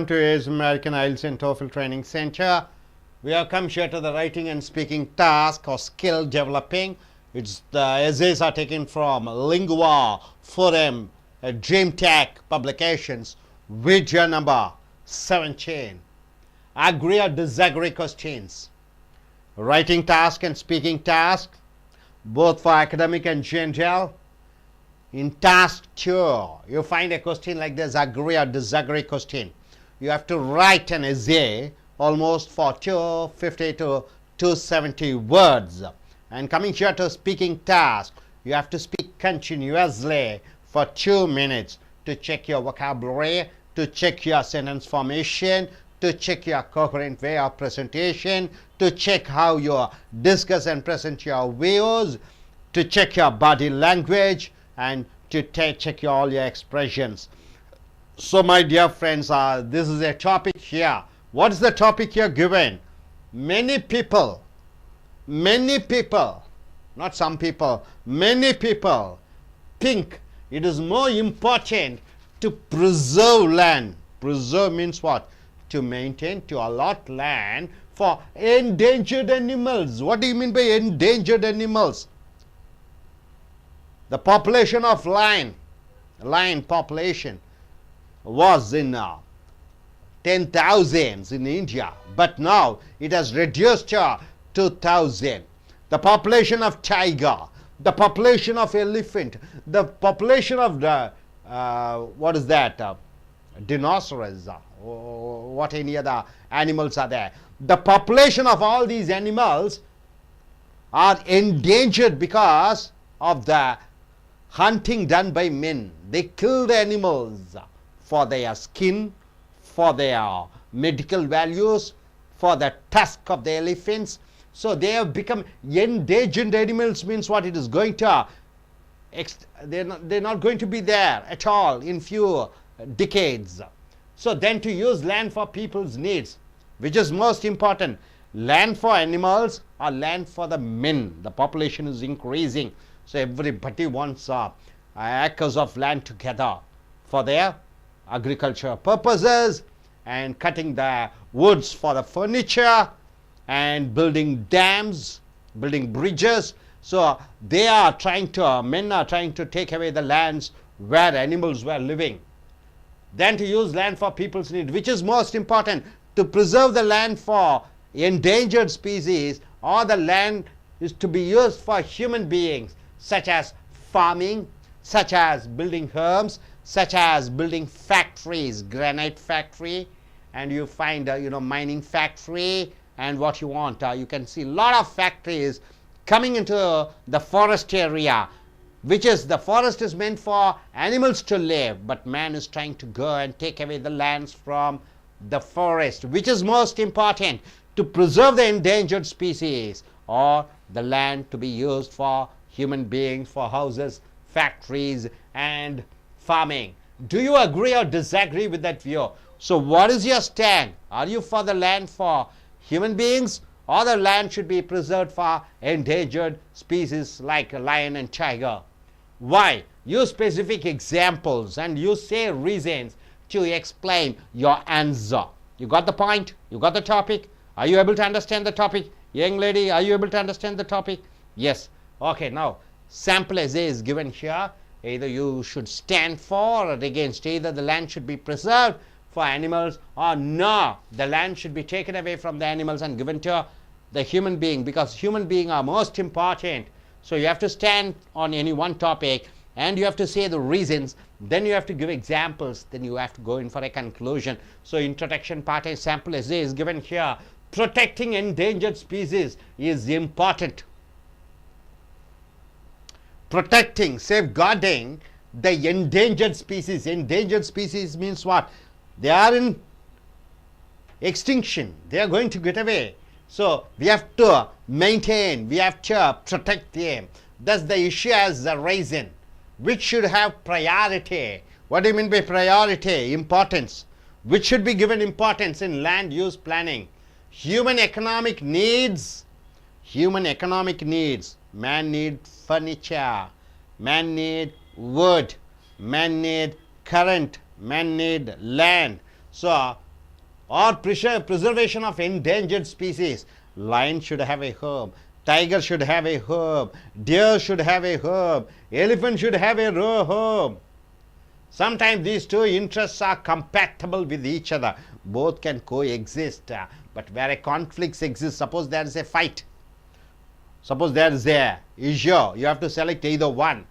To is American IELTS and TOEFL Training Center. We have come here to the writing and speaking task or skill developing. It's the essays are taken from Lingua, Forum, Dream Tech Publications, video number 17. Agree or disagree questions. Writing task and speaking task, both for academic and general. In task 2, you find a question like this, agree or disagree question. You have to write an essay almost for 250 to 270 words. And coming here to speaking task, you have to speak continuously for 2 minutes to check your vocabulary, to check your sentence formation, to check your coherent way of presentation, to check how you discuss and present your views, to check your body language, and to check all your expressions. So my dear friends, this is a topic here. What is the topic here given? Many people, not some people, many people think it is more important to preserve land. Preserve means what? To maintain, to allot land for endangered animals. What do you mean by endangered animals? The population of lion population was in 10,000s in India, but now it has reduced to 2,000. The population of tiger, the population of elephant, the population of the dinosaurs, what any other animals are there. The population of all these animals are endangered because of the hunting done by men. They kill the animals for their skin, for their medical values, for the tusk of the elephants. So they have become endangered animals. Means what? It is going to they're not going to be there at all in few decades. So then to use land for people's needs, which is most important, land for animals or land for the men. The population is increasing, so everybody wants acres of land together for their agricultural purposes, and cutting the woods for the furniture, and building dams, building bridges. So men are trying to take away the lands where animals were living. Then to use land for people's need, which is most important, to preserve the land for endangered species, or the land is to be used for human beings, such as farming, such as building homes, such as building factories, granite factory, and you find mining factory, and what you want, you can see a lot of factories coming into the forest area, which is the forest is meant for animals to live, but man is trying to go and take away the lands from the forest. Which is most important, to preserve the endangered species, or the land to be used for human beings, for houses, factories, and farming. Do you agree or disagree with that view? So what is your stand? Are you for the land for human beings, or the land should be preserved for endangered species like lion and tiger? Why? Use specific examples and you say reasons to explain your answer. You got the point? You got the topic? Are you able to understand the topic? Young lady, are you able to understand the topic? Yes. Okay, now sample essay is given here. Either you should stand for or against. Either the land should be preserved for animals, or no, the land should be taken away from the animals and given to the human being, because human beings are most important. So you have to stand on any one topic and you have to say the reasons, then you have to give examples, then you have to go in for a conclusion. So introduction part and sample essay is given here. Protecting endangered species is important. Protecting, safeguarding the endangered species. Endangered species means what? They are in extinction. They are going to get away. So we have to maintain, we have to protect them. Thus the issue has arisen. Which should have priority? What do you mean by priority? Importance. Which should be given importance in land use planning? Human economic needs. Human economic needs. Man needs furniture. Man needs wood. Man needs current, man-made land. So or preservation of endangered species. Lion should have a home, tiger should have a home, deer should have a home, elephant should have a home. Sometimes these two interests are compatible with each other. Both can coexist. But where a conflict exists, suppose there is a fight, suppose there is a issue, you have to select either one.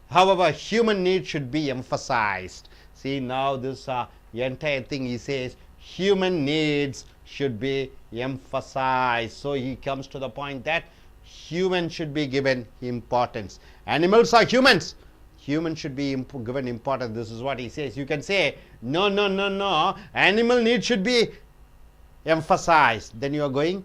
However, human needs should be emphasized. See, now this entire thing he says, human needs should be emphasized. So he comes to the point that human should be given importance. Animals are humans. Humans should be given importance. This is what he says. You can say, no, no, no, no, animal needs should be emphasized. Then you are going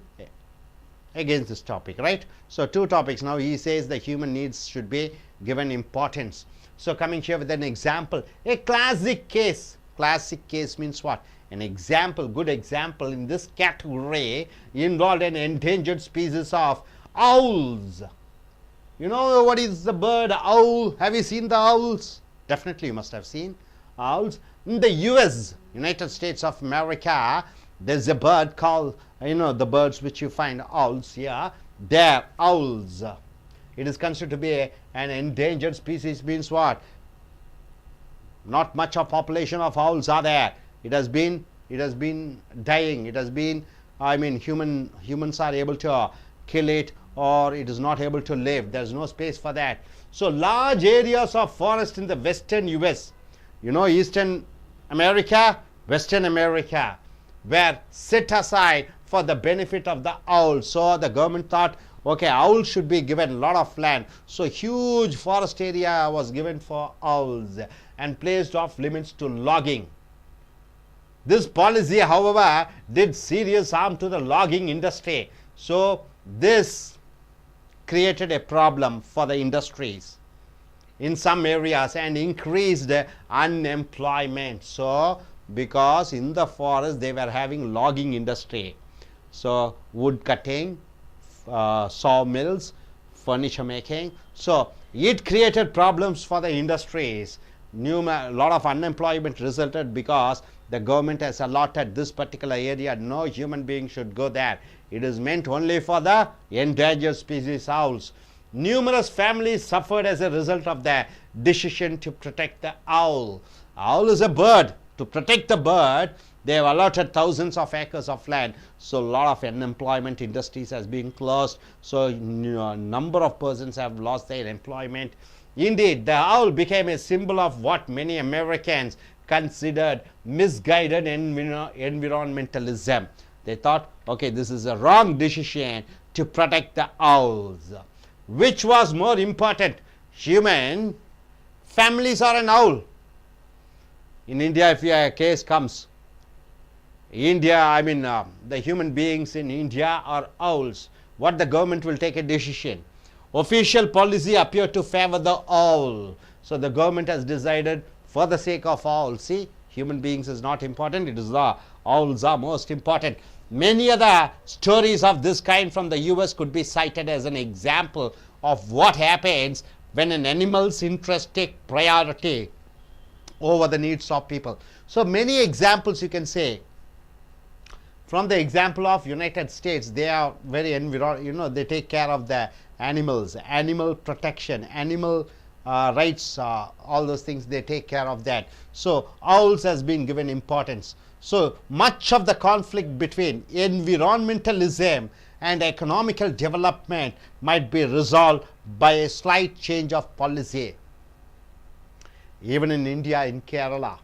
against this topic, right? So two topics. Now he says the human needs should be given importance. So coming here with an example, a classic case. Classic case means what? An example, good example in this category involved an endangered species of owls. You know what is the bird owl? Have you seen the owls? Definitely you must have seen owls. In the US, United States of America, there's a bird called, the birds which you find owls here, they're owls. It is considered to be an endangered species. Means what? Not much of population of owls are there. It has been dying. It has been, humans are able to kill it, or it is not able to live. There is no space for that. So large areas of forest in the western US, Eastern America, Western America, were set aside for the benefit of the owls. So the government thought, okay, owls should be given a lot of land. So huge forest area was given for owls and placed off limits to logging. This policy, however, did serious harm to the logging industry. So this created a problem for the industries in some areas and increased unemployment. So because in the forest they were having logging industry, so wood cutting, sawmills, furniture making, so it created problems for the industries. A lot of unemployment resulted because the government has allotted this particular area. No human being should go there. It is meant only for the endangered species owls. Numerous families suffered as a result of the decision to protect the owl. Owl is a bird. To protect the bird, they have allotted thousands of acres of land. So a lot of unemployment industries has been closed. So a number of persons have lost their employment. Indeed, the owl became a symbol of what many Americans considered misguided environmentalism. They thought, okay, this is a wrong decision to protect the owls. Which was more important, human families or an owl? In India, if a case comes, the human beings in India are owls, what the government will take a decision? Official policy appeared to favor the owl. So the government has decided for the sake of owl. See, human beings is not important, it is the owls are most important. Many other stories of this kind from the US could be cited as an example of what happens when an animal's interests take priority over the needs of people. So many examples you can say. From the example of United States, they are very they take care of the animals, animal protection, animal rights, all those things, they take care of that. So owls has been given importance. So much of the conflict between environmentalism and economical development might be resolved by a slight change of policy. Even in India, in Kerala,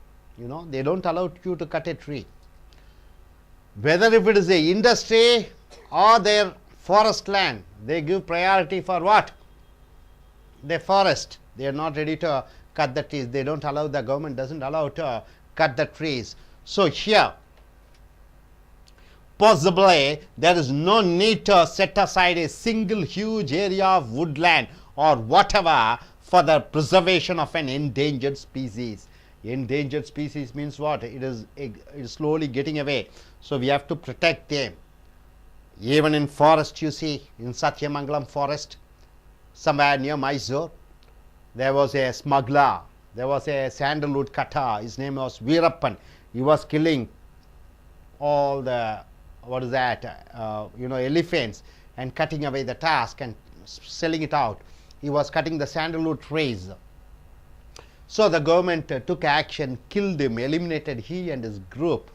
they don't allow you to cut a tree. Whether if it is a industry or their forest land, they give priority for what? The forest. They are not ready to cut the trees. They don't allow, the government doesn't allow to cut the trees. So here, possibly there is no need to set aside a single huge area of woodland or whatever for the preservation of an endangered species. Endangered species means what? It is slowly getting away. So we have to protect them. Even in forest, you see, in Satyamangalam forest, somewhere near Mysore, there was a smuggler. There was a sandalwood cutter. His name was Veerappan. He was killing all the, what is that, elephants, and cutting away the tusk and selling it out. He was cutting the sandalwood trees. So the government took action, killed him, eliminated he and his group.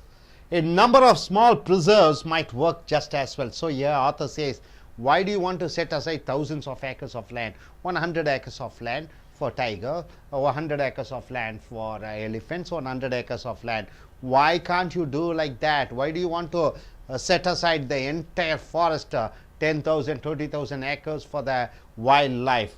A number of small preserves might work just as well. So here author says, why do you want to set aside thousands of acres of land? 100 acres of land for tiger, or 100 acres of land for elephants, 100 acres of land. Why can't you do like that? Why do you want to set aside the entire forest, 10,000, 20,000 acres for the wildlife?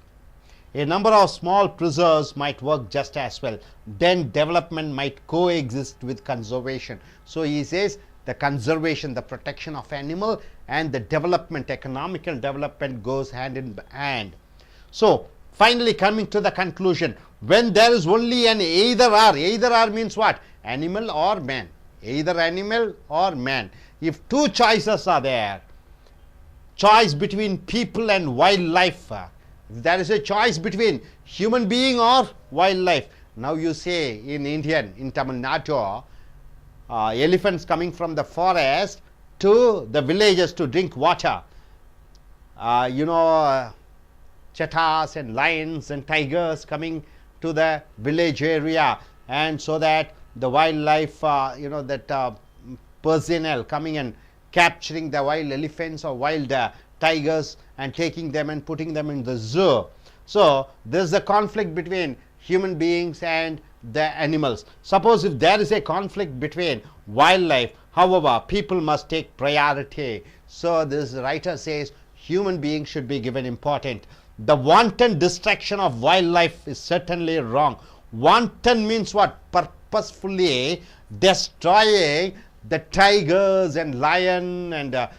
A number of small preserves might work just as well. Then development might coexist with conservation. So he says the conservation, the protection of animal, and the development, economical development, goes hand in hand. So finally coming to the conclusion, when there is only an either or means what? Animal or man. Either animal or man. If two choices are there, choice between people and wildlife, if there is a choice between human being or wildlife, now you say in Indian, in Tamil Nadu, elephants coming from the forest to the villages to drink water, cheetahs and lions and tigers coming to the village area, and so that the wildlife, personnel coming and capturing the wild elephants or wild tigers and taking them and putting them in the zoo. So there is a conflict between human beings and the animals. Suppose if there is a conflict between wildlife, however, people must take priority. So this writer says human beings should be given importance. The wanton destruction of wildlife is certainly wrong. Wanton means what? Purposefully destroying the tigers and lion and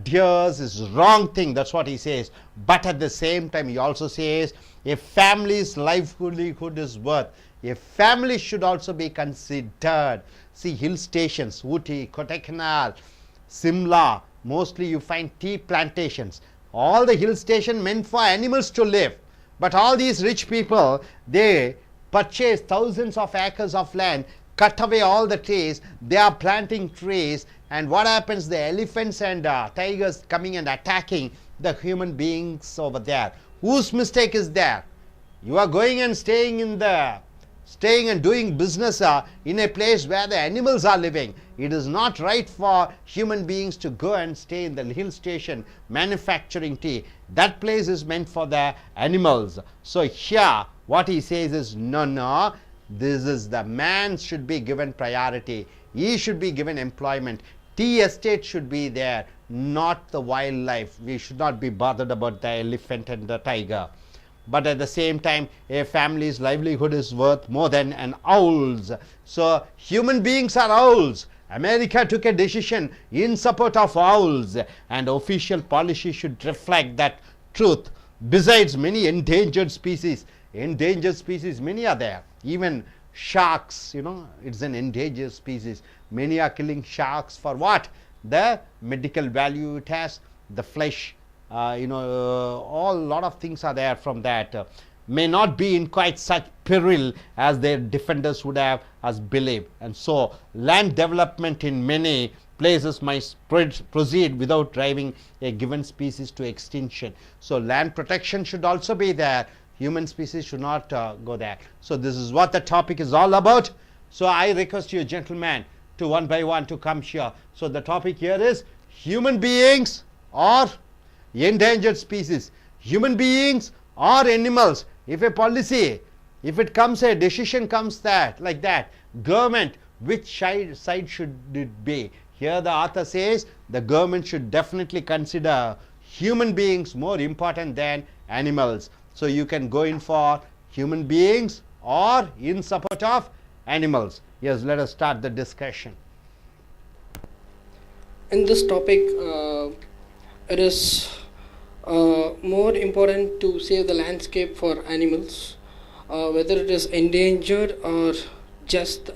deers is wrong thing. That's what he says. But at the same time he also says a family's livelihood is worth. A family should also be considered. See, hill stations, Ooty, Kodaikanal, Simla, mostly you find tea plantations. All the hill station meant for animals to live. But all these rich people, they purchase thousands of acres of land, cut away all the trees, they are planting trees, and what happens? The elephants and tigers coming and attacking the human beings over there. Whose mistake is there? You are going and staying and doing business in a place where the animals are living. It is not right for human beings to go and stay in the hill station manufacturing tea. That place is meant for the animals. So here what he says is, no, this is the man should be given priority. He should be given employment. Tea estate should be there, not the wildlife. We should not be bothered about the elephant and the tiger. But at the same time, a family's livelihood is worth more than an owl's. So human beings are owls. America took a decision in support of owls, and official policy should reflect that truth. Besides, many endangered species, many are there. Even sharks, it's an endangered species. Many are killing sharks for what? The medical value it has, the flesh, all lot of things are there from that. May not be in quite such peril as their defenders would have us believe. And so land development in many places might proceed without driving a given species to extinction. So land protection should also be there. Human species should not go there. So this is what the topic is all about. So I request you, gentlemen, to one by one to come here. So the topic here is human beings or endangered species, human beings or animals. If a policy, if it comes, a decision comes like that, government, which side should it be? Here the author says the government should definitely consider human beings more important than animals. So you can go in for human beings or in support of animals. Yes, let us start the discussion. In this topic, it is more important to save the landscape for animals, whether it is endangered or just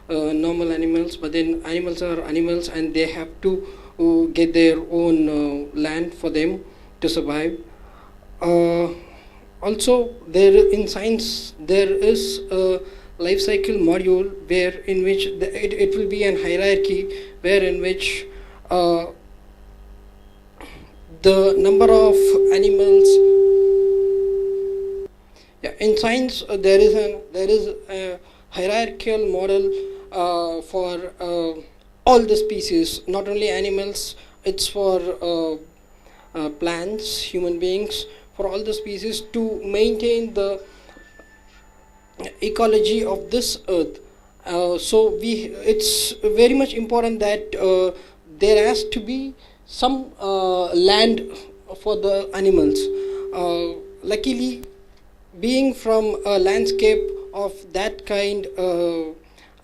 normal animals. But then animals are animals and they have to get their own land for them to survive. Also, in science there is a life cycle module in which it will be an hierarchy where in which the number of animals. Yeah, in science there is a hierarchical model for all the species, not only animals. It's for plants, human beings, for all the species, to maintain the ecology of this earth. So it's very much important that there has to be some land for the animals. Luckily, being from a landscape of that kind,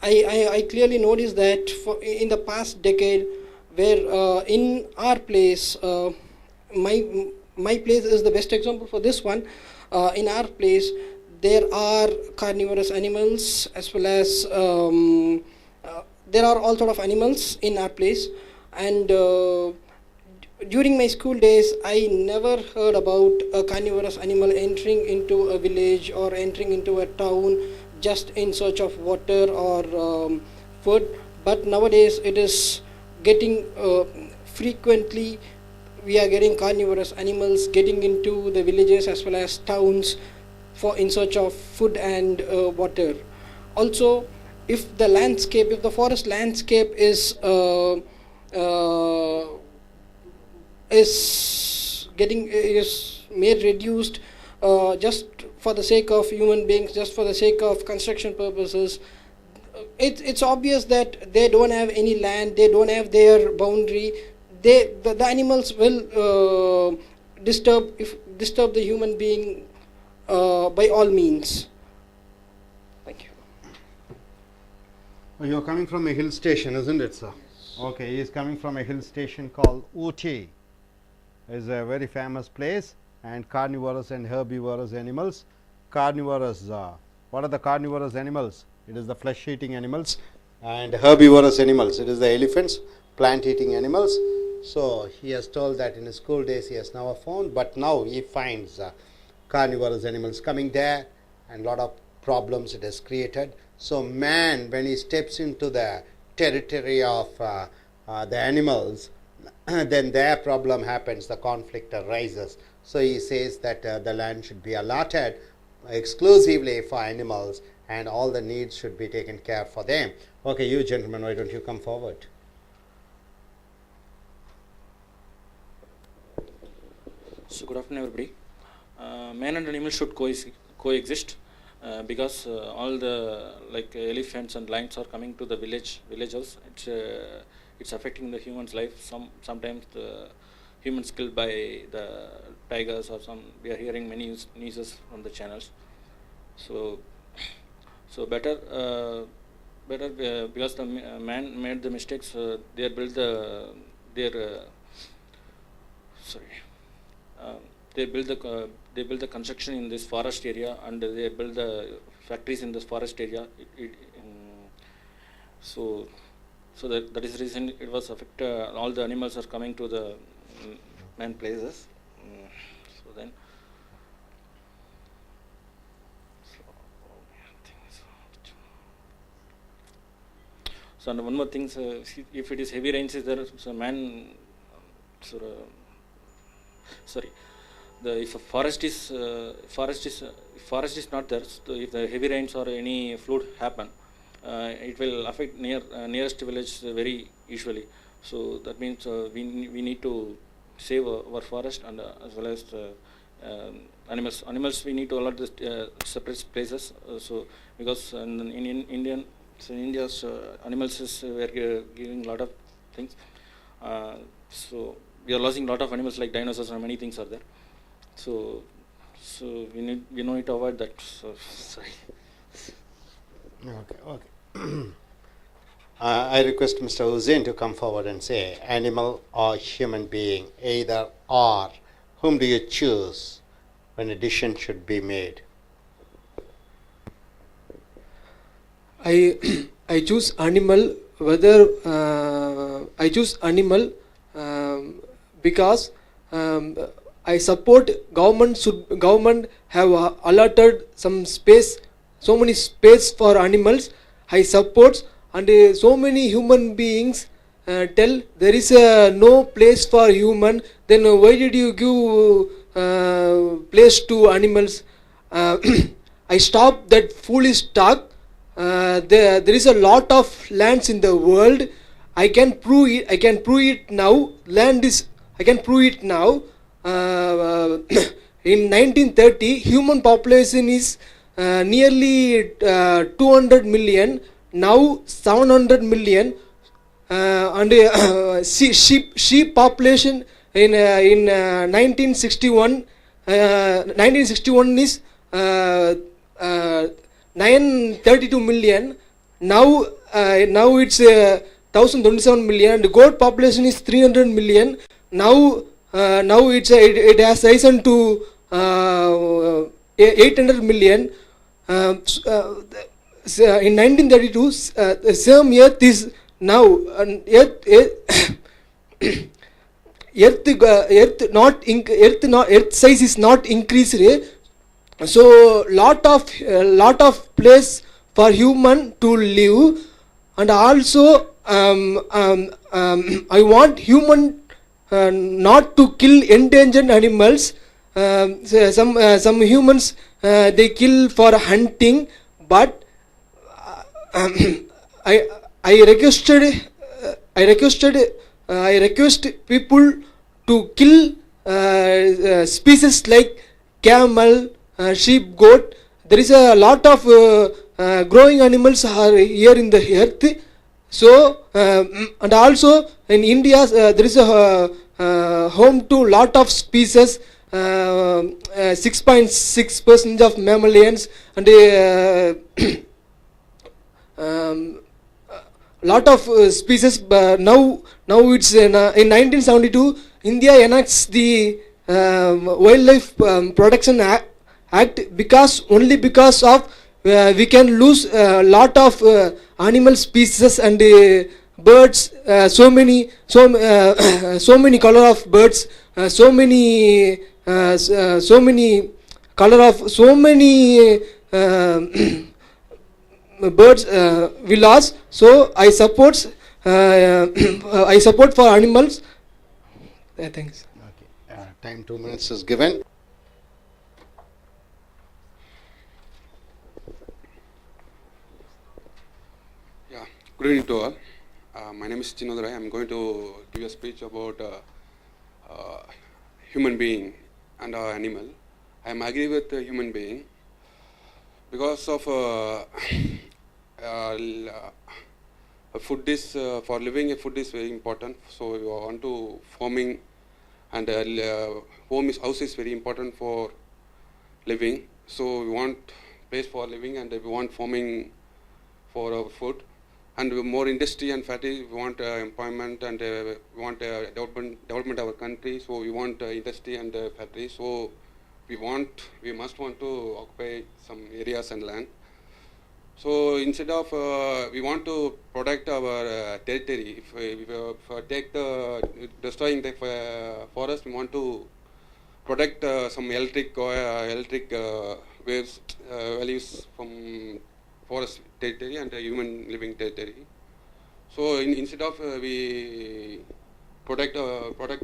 I clearly noticed that in the past decade, where in our place, my place is the best example for this one. In our place, there are carnivorous animals, as well as there are all sort of animals in our place. And during my school days, I never heard about a carnivorous animal entering into a village or entering into a town just in search of water or food. But nowadays it is getting frequently, we are getting carnivorous animals getting into the villages as well as towns in search of food and water. Also, if the forest landscape is made reduced just for the sake of human beings, just for the sake of construction purposes, it's obvious that they don't have any land, they don't have their boundary. The animals will disturb the human being by all means. Thank you. You're coming from a hill station, isn't it, sir? Yes. Okay, he is coming from a hill station called Ooty. It's a very famous place, and carnivorous and herbivorous animals. Carnivorous, what are the carnivorous animals? It is the flesh-eating animals. And herbivorous animals, it is the elephants, plant-eating animals. So he has told that in his school days he has never found, but now he finds carnivorous animals coming there, and lot of problems it has created. So man, when he steps into the territory of the animals, then their problem happens, the conflict arises. So he says that the land should be allotted exclusively for animals, and all the needs should be taken care for them. Okay, you gentlemen, why don't you come forward? So good afternoon, everybody. Man and animal should coexist because all the elephants and lions are coming to the village house. It's affecting the human's life. Sometimes the humans killed by the tigers or some. We are hearing many news from the channels. So better because the man made the mistakes. They built they build the construction in this forest area, and they build the factories in this forest area. So that is the reason it was affected. All the animals are coming to the man places. So and one more thing, if it is heavy rains is there, so man, if a forest is not there, so if the heavy rains or any flood happen, it will affect nearest village very usually. So that means we need to save our forest, and as well as animals. Animals we need to allot the separate places. So because in India's animals were giving a lot of things. So we are losing a lot of animals like dinosaurs and many things are there. So we need to avoid that. So sorry. Okay. I request Mr. Hussain to come forward and say, animal or human being, either or. Whom do you choose when a decision should be made? I choose animal. Whether I choose animal because I support government have allotted some space, so many space for animals. I support, and so many human beings tell there is no place for human, then why did you give place to animals? I stopped that foolish talk. There is a lot of lands in the world. I can prove it. I can prove it now. Land is. I can prove it now. In 1930, human population is nearly 200 million. Now 700 million. And sheep population in 1961. 1961 is 932 million. Now it's 1027 million. And goat population is 300 million. Now it has risen to 800 million. In 1932, the same earth is now earth size is not increased. So lot of place for human to live, and also I want human not to kill endangered animals. Some humans they kill for hunting, but I request people to kill species like camel, sheep, goat. There is a lot of growing animals are here in the earth. So and also in India there is a home to lot of species. 6.6% of mammalians and lot of species. Now it's in 1972 India enacts the Wildlife Protection Act because of we can lose a lot of animal species and birds. So many color of birds. So many color of so many birds we lost. So I support for animals. Thanks. Okay. Time 2 minutes is given. Yeah. Good evening to all. My name is Chinnadurai. I am going to give a speech about human being and animal. I am agree with the human being because of food is for living. A food is very important. So we want to farming and house is very important for living. So we want place for living and we want farming for our food. And more industry and factory, we want employment and we want development of our country. So we want industry and factory. So we must want to occupy some areas and land. So instead of we want to protect our territory. If we take the destroying the forest, we want to protect some electric waves values from forest territory and human living territory. So instead of we protect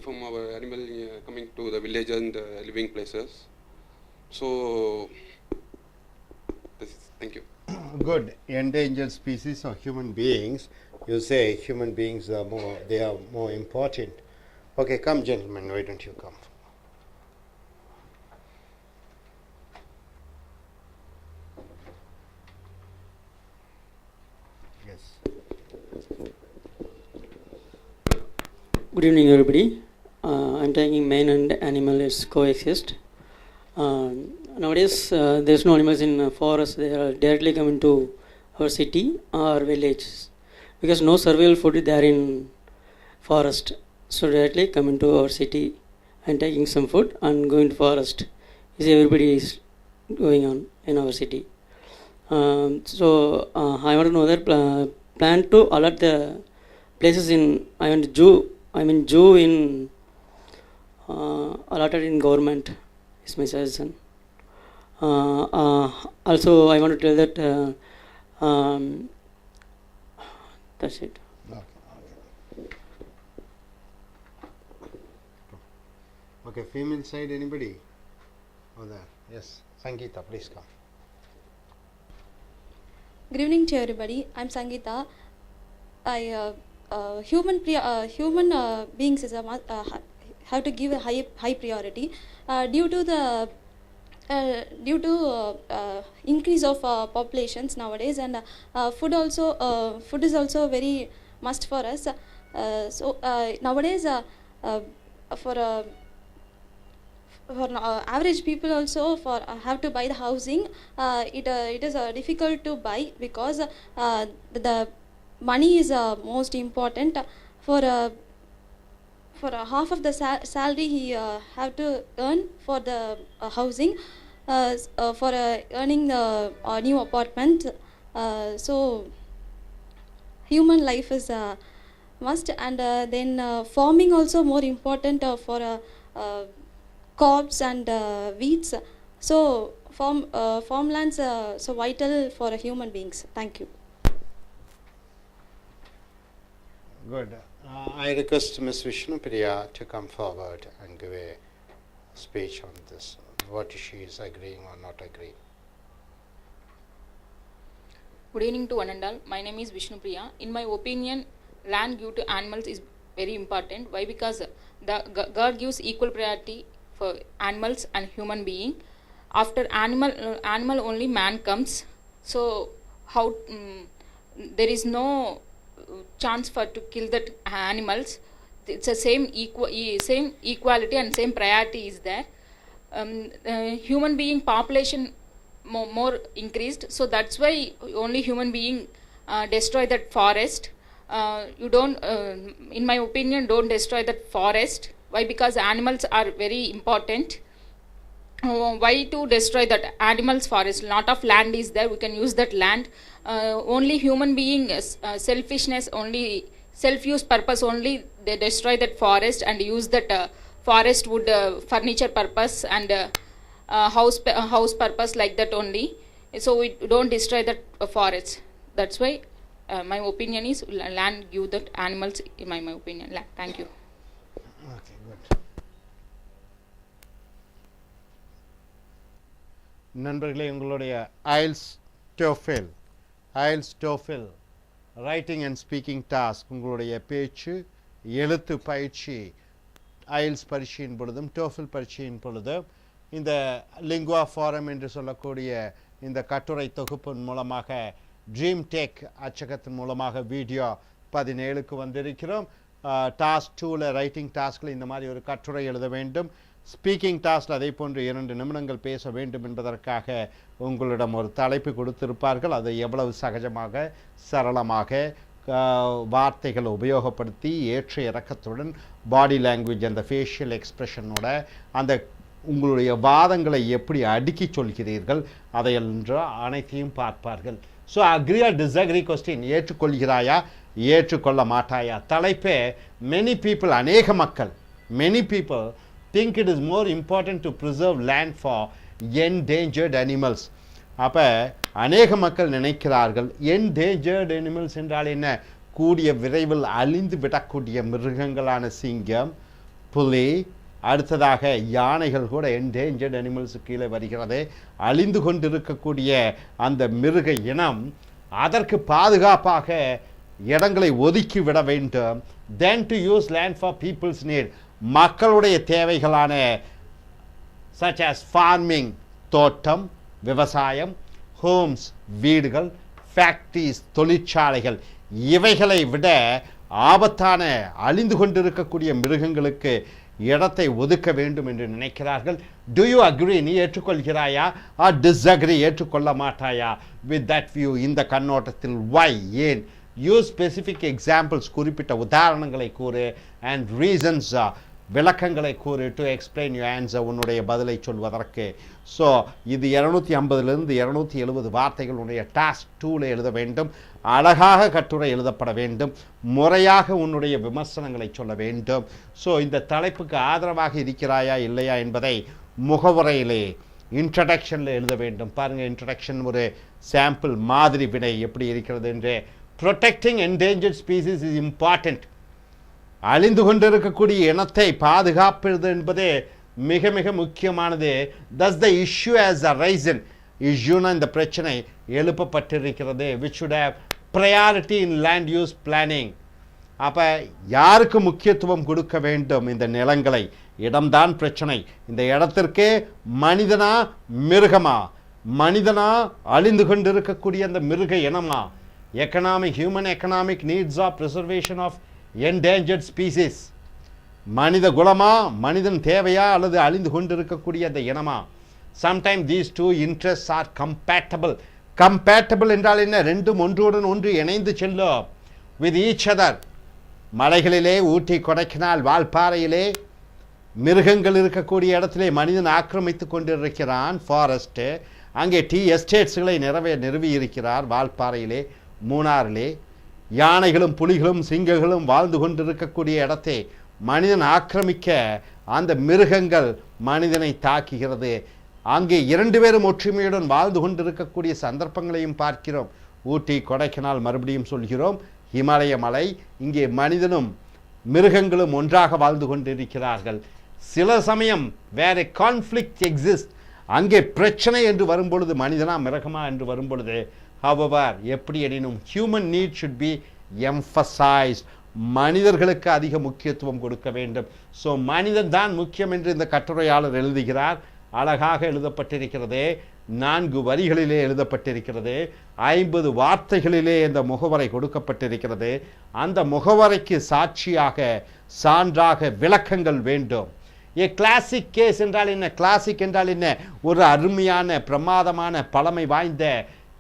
from our animal coming to the village and living places. So thank you. Good. Endangered species or human beings. You say human beings are more important. Okay, come gentlemen, why don't you come? Yes. Good evening, everybody. I'm taking man and animal is coexist. Nowadays, there's no animals in forest. They are directly coming to our city or villages because no survival food there in forest. So directly coming to our city and taking some food and going to forest. Is everybody is going on in our city. So I want to know that plan to alert the places in zoo in allotted in government is my suggestion. Also I want to tell that that's it. Okay. Okay, female side, anybody? Oh, there. Yes, Sangeeta, please come. Good evening to everybody. I'm Sangeeta. Human beings is have to give a high priority due to the increase of populations nowadays, and food is also very must for us. Nowadays for average people also for have to buy the housing, it is difficult to buy because the money is most important for half of the salary he have to earn for the housing, for earning the new apartment. So human life is must, and then farming also more important for crops and wheats. So farmlands so vital for human beings. Thank you. Good. I request Ms. Vishnupriya to come forward and give a speech on this, what she is agreeing or not agreeing. Good evening to one and all. My name is Vishnupriya. In my opinion, land given to animals is very important. Why? Because God gives equal priority for animals and human being. After animal only man comes. So how there is no chance for to kill that animals. It's the same equality and same priority is there. Human being population more increased, so that's why only human being destroy that forest. You don't, in my opinion, don't destroy that forest. Why? Because animals are very important. Why to destroy that animals forest? Lot of land is there, we can use that land. Only human being selfishness, only self-use purpose only they destroy that forest and use that forest wood furniture purpose and house purpose, like that only. So we don't destroy that forest. That's why my opinion is land give that animals, in my opinion, land. Thank you. Okay, good. நண்பர்களே, உங்களுடைய IELTS TOEFL writing and speaking task, உங்களுடைய பேச்சு எழுத்து பயிற்சி IELTS பரீட்சையின் பொழுதும் TOEFL பரீட்சையின் பொழுதும் இந்த lingua forum என்று சொல்லக்கூடிய இந்த கட்டுரை தொகுப்பின் மூலமாக ட்ரீம் டெக் அச்சகத்தின் மூலமாக வீடியோ 17க்கு வந்திருக்கிறோம். டாஸ்க் 2ல் ரைட்டிங் டாஸ்கில் இந்த மாதிரி ஒரு கட்டுரை எழுத வேண்டும். ஸ்பீக்கிங் டாஸ்கில் அதே போன்று 2 நிமிடங்கள் பேச வேண்டும் என்பதற்காக உங்களிடம் ஒரு தலைப்பு கொடுத்திருப்பார்கள். அதை எவ்வளவு சகஜமாக சரளமாக வார்த்தைகளை உபயோகப்படுத்தி ஏற்ற இறக்கத்துடன் பாடி லாங்குவேஜ் அந்த ஃபேஷியல் எக்ஸ்பிரஷனோட அந்த உங்களுடைய வாதங்களை எப்படி அடுக்கி சொல்கிறீர்கள் அதையென்று அனைத்தையும் பார்ப்பார்கள். So agree or disagree question, ஏற்றுக்கொள்கிறாயா ஏற்றுக்கொள்ள மாட்டாயா. தலைப்பே மெனி பீப்புள், அநேக மக்கள், many people think it is more important to preserve land for endangered animals. அப்போ அநேக மக்கள் நினைக்கிறார்கள் endangered animals என்றால் என்ன? கூடிய விரைவில் அழிந்து விடக்கூடிய மிருகங்களான சிங்கம், புலி, அடுத்ததாக யானைகள் கூட endangered animals கீழே வருகிறது. அழிந்து கொண்டிருக்கக்கூடிய அந்த மிருக இனம், அதற்கு பாதுகாப்பாக இடங்களை ஒதுக்கி விட வேண்டும். then to use land for people's need, மக்களுடைய தேவைகளான such as farming, தோட்டம், விவசாயம், homes, வீடுகள், factories, தொழிற்சாலைகள், இவைகளை விட ஆபத்தான அழிந்து கொண்டிருக்கக்கூடிய மிருகங்களுக்கு இடத்தை ஒதுக்க வேண்டும் என்று நினைக்கிறார்கள். do you agree, நீ ஏற்றுக்கொள்கிறாயா? or disagree, ஏற்றுக்கொள்ள மாட்டாயா with that view, இந்த கண்ணோட்டத்தில்? why, ஏன்? use specific examples, குறிப்பிட்ட உதாரணங்களை கூறு, and reasons, விளக்கங்களை கூறு, to explain your answer, உன்னுடைய பதிலை சொல்வதற்கு. ஸோ இது 250லிருந்து 270 வார்த்தைகள் உன்னுடைய டாஸ்க் 2ல் எழுத வேண்டும். அழகாக கட்டுரை எழுதப்பட வேண்டும். முறையாக உன்னுடைய விமர்சனங்களை சொல்ல வேண்டும். ஸோ இந்த தலைப்புக்கு ஆதரவாக இருக்கிறாயா இல்லையா என்பதை முகவுரையிலே இன்ட்ரடக்ஷனில் எழுத வேண்டும். பாருங்கள், இன்ட்ரடக்ஷன் ஒரு சாம்பிள் மாதிரி விடை எப்படி இருக்கிறது என்று. protecting endangered species is important. அழிந்து கொண்டிருக்கக்கூடிய இனத்தை பாதுகாப்பது என்பதே மிக மிக முக்கியமானது. thus the issue has arisen, issueனா இந்த பிரச்சனை எழுப்பப்பட்டிருக்கிறது, which should have priority in land use planning. அப்போ யாருக்கு முக்கியத்துவம் கொடுக்க வேண்டும்? இந்த நிலங்களை. இடம்தான் பிரச்சனை. இந்த இடத்திற்கே மனிதனா மிருகமா? மனிதனா அழிந்து கொண்டிருக்கக்கூடிய அந்த மிருக இனமா? Human economic needs of preservation of endangered species. மனித குலமா, மனிதன் தேவையா, அல்லது அழிந்து கொண்டிருக்கக்கூடிய அந்த இனமா? Sometime these two interests are compatible. Compatible என்றால் என்ன? ரெண்டும் ஒன்றுடன் ஒன்று இணைந்து செல்லும். With each other. மலைகளிலே, ஊட்டி, கொடைக்கானல், வால்பாறையிலே மிருகங்கள் இருக்கக்கூடிய இடத்திலே மனிதன் ஆக்கிரமித்து கொண்டிருக்கிறான் ஃபாரஸ்ட்டு. அங்கே டீ எஸ்டேட்ஸ்களை நிறுவி இருக்கிறார் வால்பாறையிலே, மூணாறிலே. யானைகளும் புலிகளும் சிங்கங்களும் வாழ்ந்து கொண்டிருக்கக்கூடிய இடத்தை மனிதன் ஆக்கிரமிக்க அந்த மிருகங்கள் மனிதனை தாக்குகிறது. அங்கே 2 பேரும் ஒற்றுமையுடன் வாழ்ந்து கொண்டிருக்கக்கூடிய சந்தர்ப்பங்களையும் பார்க்கிறோம். ஊட்டி, கொடைக்கானல், மறுபடியும் சொல்கிறோம், இமலய மலை. இங்கே மனிதனும் மிருகங்களும் ஒன்றாக வாழ்ந்து கொண்டிருக்கிறார்கள். சில சமயம் வேற கான்ஃப்ளிக்ட் எக்ஸிஸ்ட். அங்கே பிரச்சனை என்று வரும்பொழுது மனிதனா மிருகமா என்று வரும்பொழுது, however, எப்படி எனினும் human NEET should be emphasised. மனிதர்களுக்கு அதிக முக்கியத்துவம் கொடுக்க வேண்டும். ஸோ மனிதன் தான் முக்கியம் என்று இந்த கட்டுரையாளர் எழுதுகிறார். அழகாக எழுதப்பட்டிருக்கிறது. 4 வரிகளிலே எழுதப்பட்டிருக்கிறது. 50 வார்த்தைகளிலே இந்த முகவரை கொடுக்கப்பட்டிருக்கிறது. அந்த முகவரைக்கு சாட்சியாக, சான்றாக விளக்கங்கள் வேண்டும். கிளாசிக் கேஸ் என்றால் என்ன? கிளாசிக் என்றால் என்ன? ஒரு அருமையான, பிரமாதமான, பழமை வாய்ந்த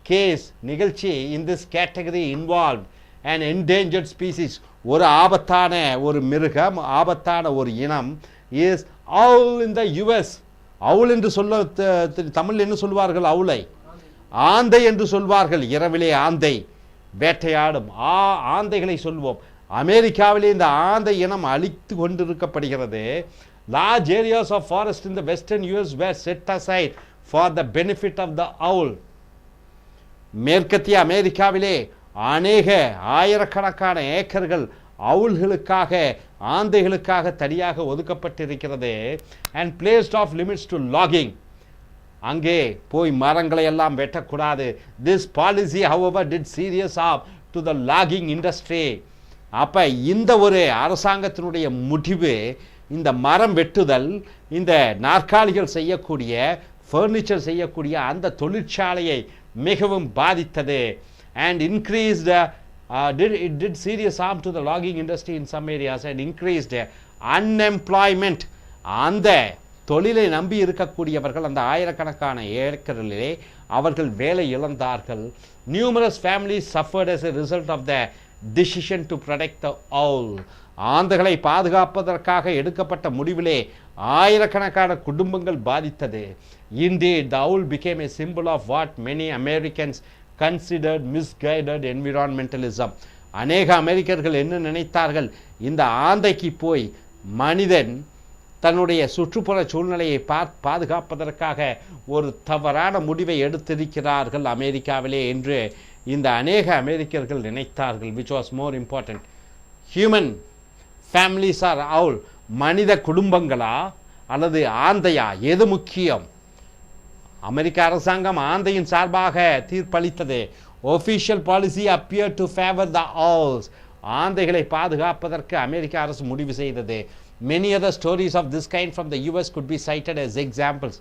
கேஸ் நிகழ்ச்சி. In this category involve an endangered species. ஒரு ஆபத்தான ஒரு மிருகம், ஆபத்தான ஒரு இனம் is owl in the US. அவுள் என்று சொல்ல தமிழ் என்ன சொல்வார்கள்? அவுளை. ஆந்தை என்று சொல்வார்கள். இரவிலே ஆந்தை வேட்டையாடும் ஆந்தைகளை சொல்வோம். அமெரிக்காவிலே இந்த ஆந்தை இனம் அழித்து கொண்டிருக்கப்படுகிறது. Large areas of forest in the western US were set aside for the benefit of the owl. மேற்கத்திய அமெரிக்காவிலே அநேக ஆயிரக்கணக்கான ஏக்கர்கள் அவுள்களுக்காக, ஆந்தைகளுக்காக தனியாக ஒதுக்கப்பட்டிருக்கிறது. and placed off limits to logging. அங்கே போய் மரங்களை எல்லாம் வெட்டக்கூடாது. this policy however did serious harm to the logging industry. அப்ப இந்த ஒரு அரசாங்கத்தினுடைய முடிவு, இந்த மரம் வெட்டுதல், இந்த நாற்காலிகள் செய்யக்கூடிய, ஃபர்னிச்சர் செய்யக்கூடிய அந்த தொழிற்சாலையை மிகவும் பாதித்தது. and increased it did serious harm to the logging industry in some areas and increased unemployment. அந்த தொழிலை நம்பி இருக்கக்கூடியவர்கள், அந்த ஆயிரக்கணக்கான ஏக்கரிலே அவர்கள் வேலை இழந்தார்கள். numerous families suffered as a result of the decision to protect the owl. ஆந்தைகளை பாதுகாப்பதற்காக எடுக்கப்பட்ட முடிவிலே ஆயிரக்கணக்கான குடும்பங்கள் பாதித்தது. indeed the owl became a symbol of what many Americans considered misguided environmentalism. அநேக அமெரிக்கர்கள் என்ன நினைத்தார்கள்? இந்த ஆந்தைக்கு போய் மனிதன் தன்னுடைய சுற்றுப்புற சூழ்நிலையை பாதுகாப்பதற்காக ஒரு தவறான முடிவை எடுத்திருக்கிறார்கள் அமெரிக்காவிலே என்று இந்த அநேக அமெரிக்கர்கள் நினைத்தார்கள். which was more important. human families are owl. மனித குடும்பங்களா அல்லது ஆந்தையா? எது முக்கியம்? அமெரிக்க அரசாங்கம் ஆந்தையின் சார்பாக தீர்ப்பளித்தது. official policy appeared to favor the owls. ஆந்தைகளை பாதுகாப்பதற்கு அமெரிக்க அரசு முடிவு செய்தது. many other stories of this kind from the US could be cited as examples.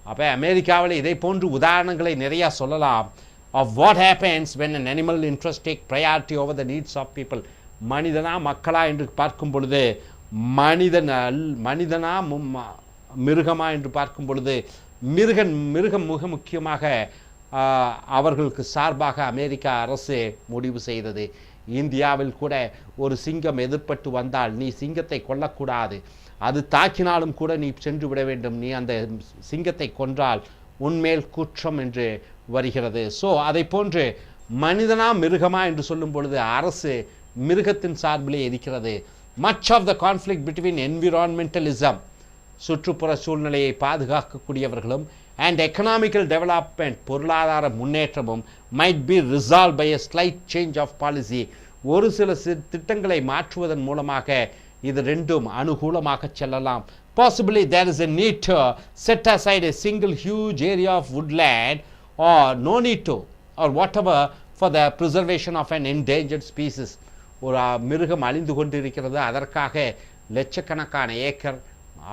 அப்போ அமெரிக்காவில் இதை போன்று உதாரணங்களை நிறையா சொல்லலாம். of what happens when an animal interest take priority over the needs of people. மனிதனா மக்களா என்று பார்க்கும் பொழுது, மனிதனா மிருகமா என்று பார்க்கும் பொழுது, மிருகம் மிக முக்கியமாக அவர்களுக்கு சார்பாக அமெரிக்க அரசு முடிவு செய்தது. இந்தியாவில் கூட ஒரு சிங்கம் எதிர்பட்டு வந்தால் நீ சிங்கத்தை கொல்லக்கூடாது, அது தாக்கினாலும் கூட நீ சென்று விட வேண்டும், நீ அந்த சிங்கத்தை கொன்றால் உன்மேல் குற்றம் என்று வருகிறது. ஸோ அதை போன்று மனிதனா மிருகமா என்று சொல்லும் பொழுது அரசு மிருகத்தின் சார்பிலே இருக்கிறது. much of the conflict between environmentalism, சுற்றுப்புற சூழ்நிலையை பாதுகாக்கக்கூடியவர்களும், and economical development, பொருளாதார முன்னேற்றமும், might be resolved by a slight change of policy. ஒரு சில திட்டங்களை மாற்றுவதன் மூலமாக இது ரெண்டும் அனுகூலமாக செல்லலாம். Possibly there is a need to set aside a single huge area of woodland, or no need to, or whatever, for the preservation of an endangered species. ஒரு மிருகம் அழிந்து கொண்டிருக்கிறது, அதற்காக லட்சக்கணக்கான ஏக்கர்,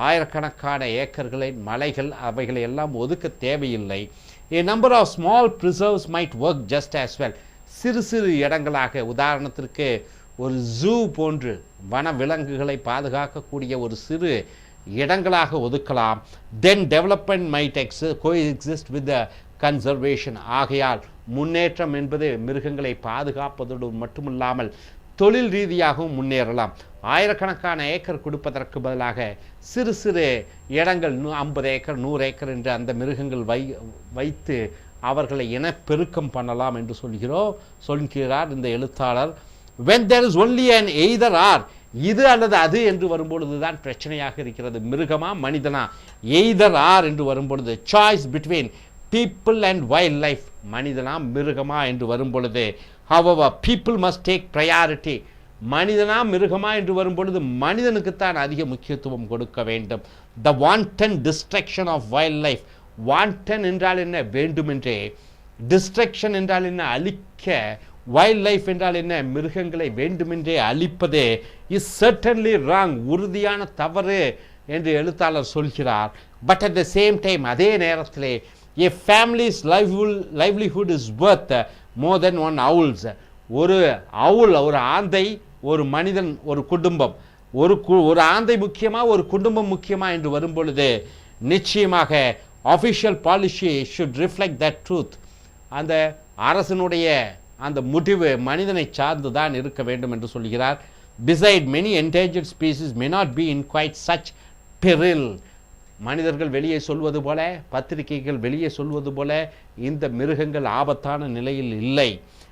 ஆயிரக்கணக்கான ஏக்கர்களை, மலைகள், அவைகளை எல்லாம் ஒதுக்க தேவையில்லை. A number of small preserves might work just as well. சிறு சிறு இடங்களாக, உதாரணத்திற்கு ஒரு ஜூ போன்று வன விலங்குகளை பாதுகாக்கக்கூடிய ஒரு சிறு இடங்களாக ஒதுக்கலாம். Then development might coexist with the conservation. ஆகையால் முன்னேற்றம் என்பது மிருகங்களை பாதுகாப்பதோடு மட்டுமில்லாமல் தொழில் ரீதியாகவும் முன்னேறலாம். ஆயிரக்கணக்கான ஏக்கர் கொடுப்பதற்கு பதிலாக சிறு சிறு இடங்கள் 50 ஏக்கர் 100 ஏக்கர் என்று அந்த மிருகங்கள் வைத்து அவர்களை இனப்பெருக்கம் பண்ணலாம் என்று சொல்கிறார் இந்த எழுத்தாளர். when there is only an either or, இது அல்லது அது என்று வரும்பொழுது தான் பிரச்சனையாக இருக்கிறது. மிருகமா மனிதனா, either or என்று வரும்பொழுது, choice between people and wildlife, மனிதனா மிருகமா என்று வரும்பொழுது, however people must take priority, மனிதனா மிருகமா என்று வரும்பொழுது மனிதனுக்குத்தான் அதிக முக்கியத்துவம் கொடுக்க வேண்டும். the wanton destruction of wildlife, wanton என்றால் என்ன, வேண்டுமென்றே, destruction என்றால் என்ன, அழிக்க, வைல்ட் லைஃப் என்றால் என்ன, மிருகங்களை வேண்டுமென்றே அழிப்பது, இஸ் சர்டன்லி ராங், உறுதியான தவறு என்று எழுத்தாளர் சொல்கிறார். But at the same time, அதே நேரத்திலே, a family's livelihood is worth more than one owl's. ஒரு அவுல், ஒரு ஆந்தை, ஒரு மனிதன், ஒரு குடும்பம், ஒரு ஆந்தை முக்கியமா, ஒரு குடும்பம் முக்கியமா என்று வரும்பொழுது நிச்சயமாக official policy should reflect that truth. அந்த அரசனுடைய அந்த முடிவு மனிதனை சார்ந்து தான் இருக்க வேண்டும் என்று சொல்கிறார். beside many endangered species may not be in quite such peril. மனிதர்கள் வெளியே சொல்வது போல, பத்திரிகைகள் வெளியே சொல்வது போல இந்த மிருகங்கள் ஆபத்தான நிலையில் இல்லை.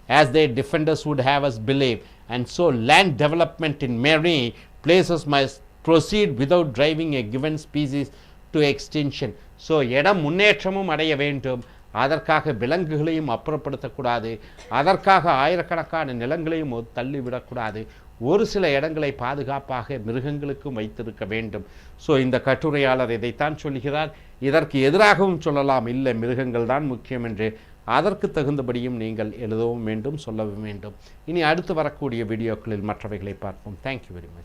as their defenders would have us believe, and so land development in many places must proceed without driving a given species to extinction. so இடம் முன்னேற்றமும் அடைய வேண்டும், அதற்காக விலங்குகளையும் அப்புறப்படுத்தக்கூடாது, அதற்காக ஆயிரக்கணக்கான நிலங்களையும் தள்ளிவிடக்கூடாது, ஒரு சில இடங்களை பாதுகாப்பாக மிருகங்களுக்கும் வைத்திருக்க வேண்டும். ஸோ இந்த கட்டுரையாளர் இதைத்தான் சொல்கிறார். இதற்கு எதிராகவும் சொல்லலாம், இல்லை மிருகங்கள் தான் முக்கியம் என்று. அதற்கு தகுந்தபடியும் நீங்கள் எழுதவும் வேண்டும், சொல்லவும் வேண்டும். இனி அடுத்து வரக்கூடிய வீடியோக்களில் மற்றவைகளை பார்ப்போம். Thank you very much.